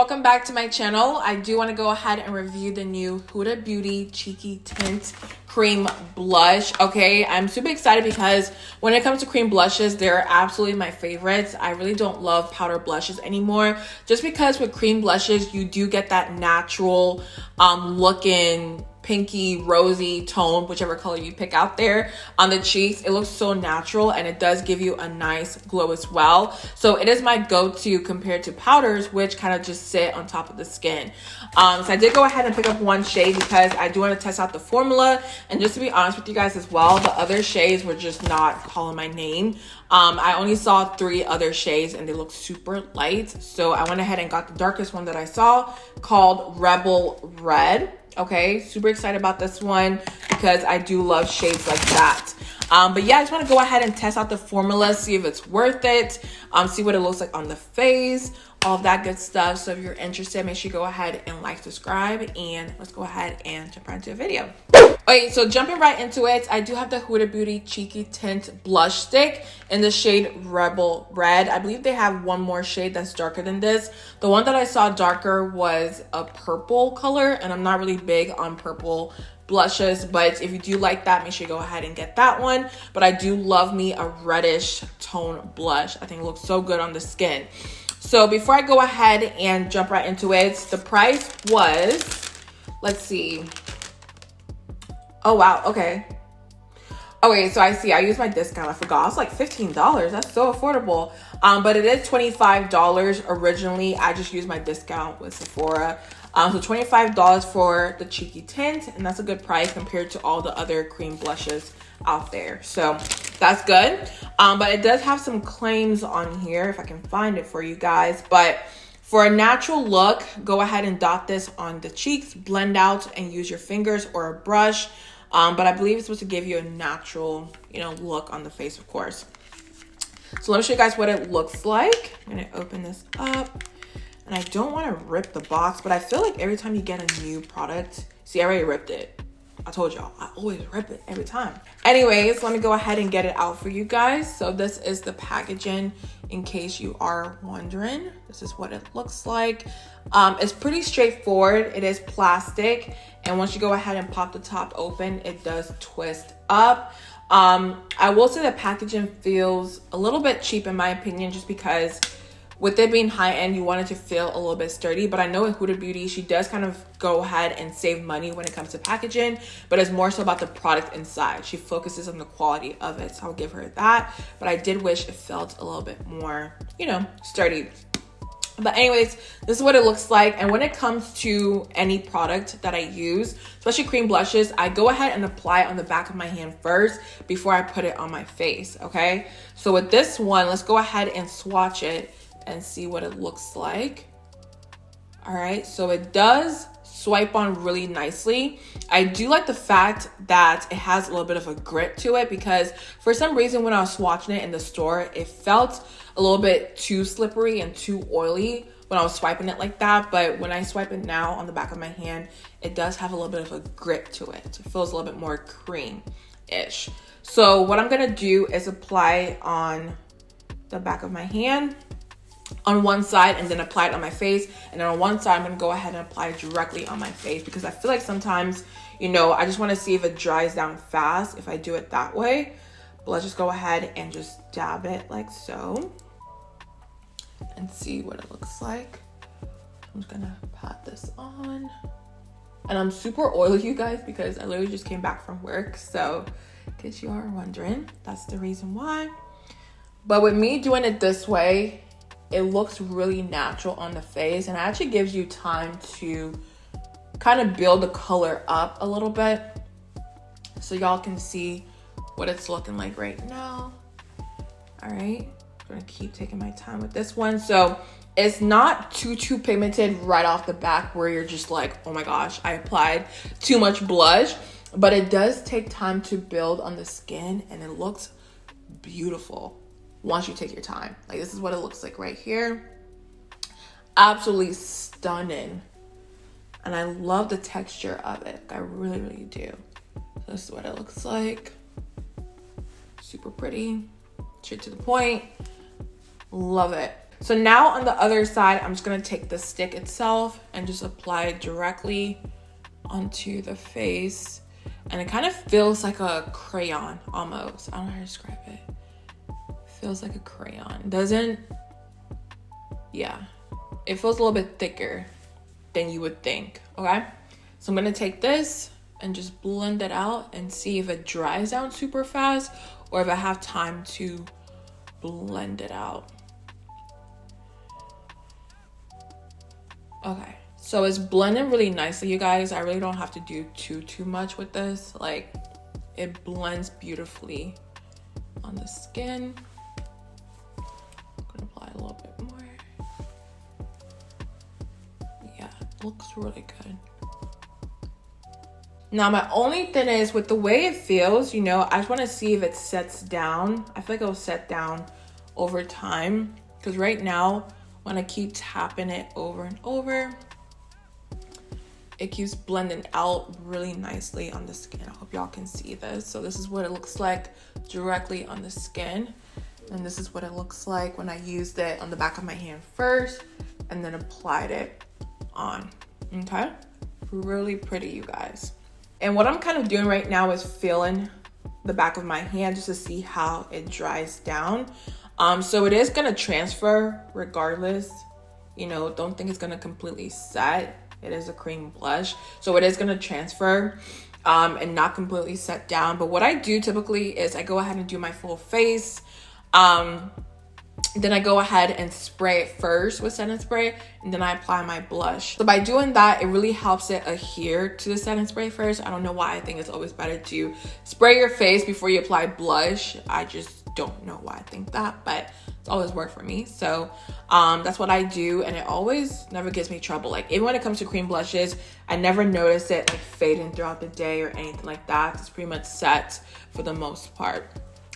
welcome back to my channel. I do want to go ahead and review the new Huda Beauty Cheeky Tint Cream Blush. Okay, I'm super excited because when it comes to cream blushes, they're absolutely my favorites. I really don't love powder blushes anymore, just because with cream blushes, you do get that natural looking pinky rosy tone, whichever color you pick out there on the cheeks. It looks so natural and it does give you a nice glow as well. So it is my go-to compared to powders, which kind of just sit on top of the skin. So I did go ahead and pick up one shade because I do want to test out the formula. And just to be honest with you guys as well, the other shades were just not calling my name. I only saw 3 other shades and they look super light. So I went ahead and got the darkest one that I saw, called Rebel Red. Okay, super excited about this one because I do love shades like that. But yeah, I just want to go ahead and test out the formula, see if it's worth it, see what it looks like on the face, all of that good stuff. So if you're interested, make sure you go ahead and like, subscribe, and let's go ahead and jump right into the video. Okay, so jumping right into it, I do have the Huda Beauty Cheeky Tint Blush Stick in the shade Rebel Red. I believe they have one more shade that's darker than this. The one that I saw darker was a purple color, and I'm not really big on purple blushes, but if you do like that, make sure you go ahead and get that one. But I do love me a reddish tone blush. I think it looks so good on the skin. So before I go ahead and jump right into it, the price was, let's see. Oh, wow. Okay. Okay, so I see. I used my discount. I forgot. It's like $15. That's so affordable. But it is $25 originally. I just used my discount with Sephora. So $25 for the Cheeky Tint, and that's a good price compared to all the other cream blushes out there. So that's good. But it does have some claims on here, if I can find it for you guys. But for a natural look, go ahead and dot this on the cheeks, blend out, and use your fingers or a brush. But I believe it's supposed to give you a natural, look on the face, of course. So let me show you guys what it looks like. I'm gonna open this up. And I don't want to rip the box, but I feel like every time you get a new product, see, I already ripped it. I told y'all, I always rip it every time. Anyways, let me go ahead and get it out for you guys. So this is the packaging, in case you are wondering. This is what it looks like. It's pretty straightforward. It is plastic. And once you go ahead and pop the top open, it does twist up. I will say the packaging feels a little bit cheap in my opinion, just because with it being high-end, you want it to feel a little bit sturdy. But I know with Huda Beauty, she does kind of go ahead and save money when it comes to packaging, but it's more so about the product inside. She focuses on the quality of it, so I'll give her that. But I did wish it felt a little bit more, sturdy. But anyways, this is what it looks like. And when it comes to any product that I use, especially cream blushes, I go ahead and apply it on the back of my hand first before I put it on my face, okay? So with this one, let's go ahead and swatch it and see what it looks like. All right, so it does swipe on really nicely. I do like the fact that it has a little bit of a grit to it, because for some reason when I was swatching it in the store, it felt a little bit too slippery and too oily when I was swiping it like that. But when I swipe it now on the back of my hand, it does have a little bit of a grit to it. It feels a little bit more cream-ish. So what I'm gonna do is apply on the back of my hand on one side, and then apply it on my face. And then on one side, I'm gonna go ahead and apply it directly on my face, because I feel like sometimes, I just wanna see if it dries down fast if I do it that way. But let's just go ahead and just dab it like so and see what it looks like. I'm just gonna pat this on. And I'm super oily, you guys, because I literally just came back from work. So in case you are wondering, that's the reason why. But with me doing it this way, it looks really natural on the face, and it actually gives you time to kind of build the color up a little bit, so y'all can see what it's looking like right now. All right, I'm gonna keep taking my time with this one. So it's not too pigmented right off the back where you're just like, oh my gosh, I applied too much blush, but it does take time to build on the skin, and it looks beautiful once you take your time. Like, this is what it looks like right here. Absolutely stunning. And I love the texture of it. I really do. So this is what it looks like. Super pretty, straight to the point. Love it. So now on the other side, I'm just gonna take the stick itself and just apply it directly onto the face. And it kind of feels like a crayon almost. I don't know how to describe it. Feels like a crayon. Doesn't, yeah. It feels a little bit thicker than you would think, okay? So I'm gonna take this and just blend it out and see if it dries down super fast or if I have time to blend it out. Okay, so it's blending really nicely, you guys. I really don't have to do too much with this. Like, it blends beautifully on the skin. I'm gonna apply a little bit more. Yeah, it looks really good. Now, my only thing is with the way it feels, you know, I just want to see if it sets down. I feel like it'll set down over time, because right now, when I keep tapping it over and over, it keeps blending out really nicely on the skin. I hope y'all can see this. So this is what it looks like directly on the skin. And this is what it looks like when I used it on the back of my hand first and then applied it on, okay? Really pretty, you guys. And what I'm kind of doing right now is feeling the back of my hand just to see how it dries down. So it is gonna transfer regardless. You know, don't think it's gonna completely set. It is a cream blush, so it is gonna transfer and not completely set down. But what I do typically is I go ahead and do my full face. Then I go ahead and spray it first with setting spray, and then I apply my blush. So by doing that, it really helps it adhere to the setting spray first. I don't know why. I think it's always better to spray your face before you apply blush. I just don't know why I think that, but it's always worked for me. So that's what I do, and it always never gives me trouble. Like, even when it comes to cream blushes, I never notice it like fading throughout the day or anything like that. It's pretty much set for the most part.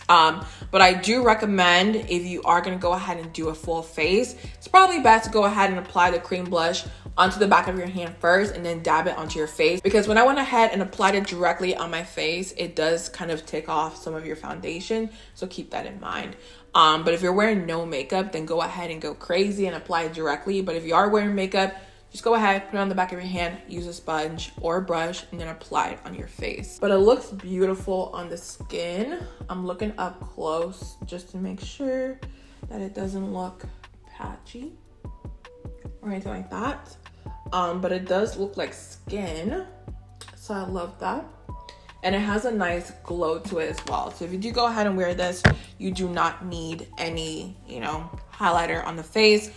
But I do recommend, if you are going to go ahead and do a full face, it's probably best to go ahead and apply the cream blush onto the back of your hand first and then dab it onto your face. Because when I went ahead and applied it directly on my face, it does kind of take off some of your foundation. So keep that in mind. But if you're wearing no makeup, then go ahead and go crazy and apply it directly. But if you are wearing makeup, just go ahead, put it on the back of your hand, use a sponge or a brush, and then apply it on your face. But it looks beautiful on the skin. I'm looking up close just to make sure that it doesn't look patchy or anything like that. But it does look like skin, so I love that. And it has a nice glow to it as well. So if you do go ahead and wear this, you do not need any, you know, highlighter on the face.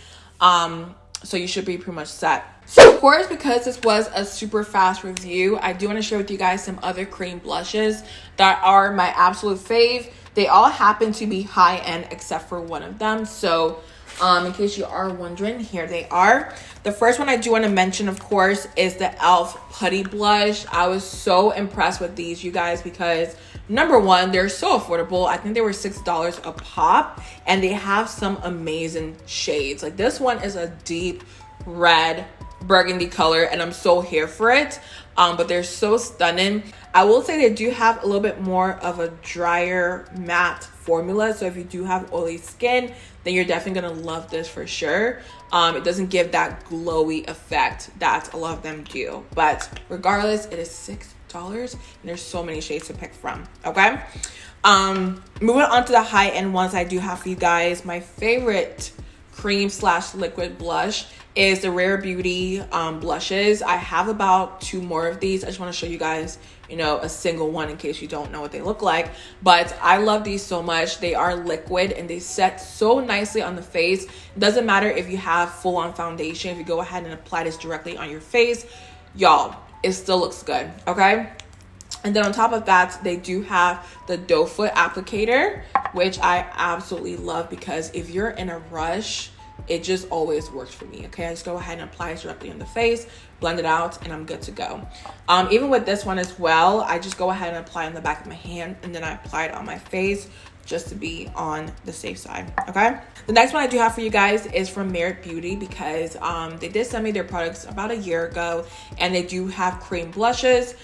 So you should be pretty much set. So of course, because this was a super fast review, I do want to share with you guys some other cream blushes that are my absolute fave. They all happen to be high end except for one of them. So in case you are wondering, here they are. The first one I do want to mention, of course, is the e.l.f. Putty Blush. I was so impressed with these, you guys, because number one, they're so affordable. I think they were $6 a pop, and they have some amazing shades. Like, this one is a deep red burgundy color, and I'm so here for it. But they're so stunning. I will say they do have a little bit more of a drier matte formula. So if you do have oily skin, then you're definitely gonna love this for sure. It doesn't give that glowy effect that a lot of them do. But regardless, it is $6 and there's so many shades to pick from, okay? Moving on to the high-end ones I do have for you guys. My favorite cream/liquid blush is the Rare Beauty blushes. I have about 2 more of these. I just want to show you guys, you know, a single one in case you don't know what they look like. But I love these so much. They are liquid and they set so nicely on the face. It doesn't matter if you have full-on foundation. If you go ahead and apply this directly on your face, y'all, it still looks good, okay? And then on top of that, they do have the doe foot applicator, which I absolutely love because if you're in a rush, it just always works for me, okay? I just go ahead and apply it directly on the face, blend it out, and I'm good to go. Even with this one as well, I just go ahead and apply it on the back of my hand, and then I apply it on my face just to be on the safe side, okay? The next one I do have for you guys is from Merit Beauty because they did send me their products about a year ago, and they do have cream blushes.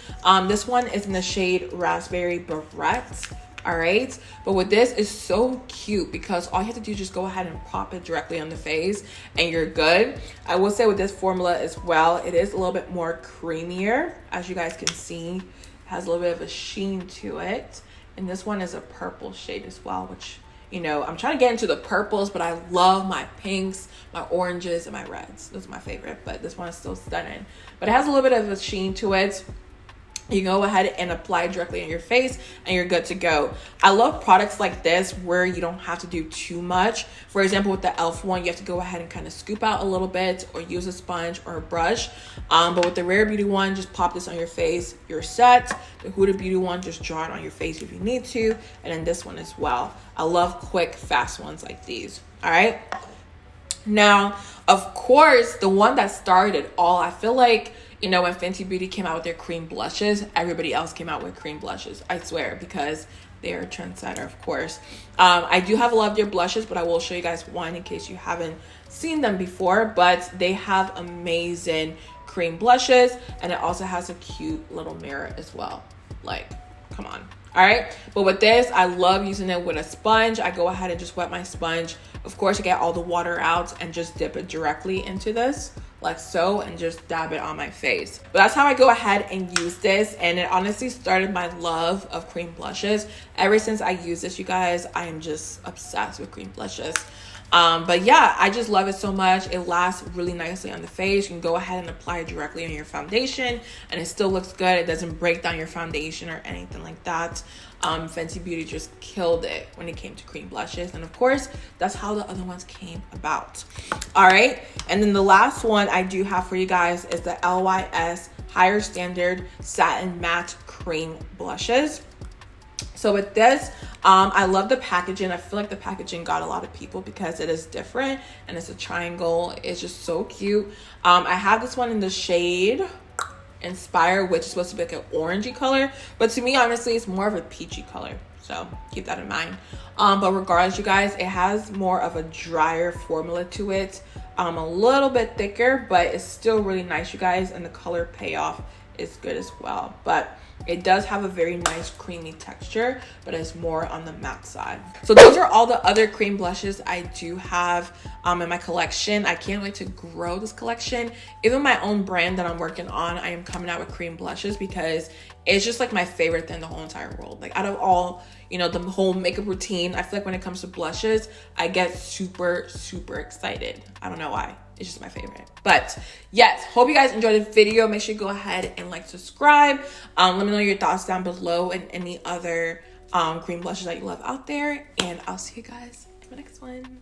This one is in the shade Raspberry Barrette. All right, but with this is so cute because all you have to do is just go ahead and pop it directly on the face and you're good. I will say with this formula as well, it is a little bit more creamier. As you guys can see, it has a little bit of a sheen to it. And this one is a purple shade as well, which, you know, I'm trying to get into the purples, but I love my pinks, my oranges, and my reds. Those are my favorite, but this one is still stunning. But it has a little bit of a sheen to it. You go ahead and apply directly on your face and you're good to go. I love products like this where you don't have to do too much. For example, with the e.l.f. one, you have to go ahead and kind of scoop out a little bit or use a sponge or a brush. But with the Rare Beauty one, just pop this on your face, you're set. The Huda Beauty one, just draw it on your face if you need to. And then this one as well. I love quick, fast ones like these. All right. Now, of course, the one that started it all, I feel like, you know, when Fenty Beauty came out with their cream blushes, everybody else came out with cream blushes. I swear, because they're a trendsetter, of course. I do have a lot of their blushes, but I will show you guys one in case you haven't seen them before. But they have amazing cream blushes, and it also has a cute little mirror as well. Like, come on. All right, but with this, I love using it with a sponge. I go ahead and just wet my sponge. Of course, I get all the water out and just dip it directly into this, like so, and just dab it on my face. But that's how I go ahead and use this, and it honestly started my love of cream blushes. Ever since I use this, you guys, I am just obsessed with cream blushes. But yeah, I just love it so much. It lasts really nicely on the face. You can go ahead and apply it directly on your foundation and it still looks good. It doesn't break down your foundation or anything like that. Fenty Beauty just killed it when it came to cream blushes, and of course that's how the other ones came about. All right, and then the last one I do have for you guys is the LYS Higher Standard Satin Matte Cream Blushes. So with this, I love the packaging. I feel like the packaging got a lot of people because it is different and it's a triangle. It's just so cute. I have this one in the shade Inspire, which is supposed to be like an orangey color, but to me, honestly, it's more of a peachy color. So keep that in mind. But regardless, you guys, it has more of a drier formula to it. A little bit thicker, but it's still really nice, you guys, and the color payoff is good as well. But it does have a very nice creamy texture, but it's more on the matte side. So those are all the other cream blushes I do have in my collection. I can't wait to grow this collection. Even my own brand that I'm working on, I am coming out with cream blushes because it's just like my favorite thing in the whole entire world. Like out of all, you know, the whole makeup routine, I feel like when it comes to blushes, I get super, super excited. I don't know why. It's just my favorite. But yes, hope you guys enjoyed the video. Make sure you go ahead and like, subscribe. Let me know your thoughts down below and any other cream blushes that you love out there. And I'll see you guys in the next one.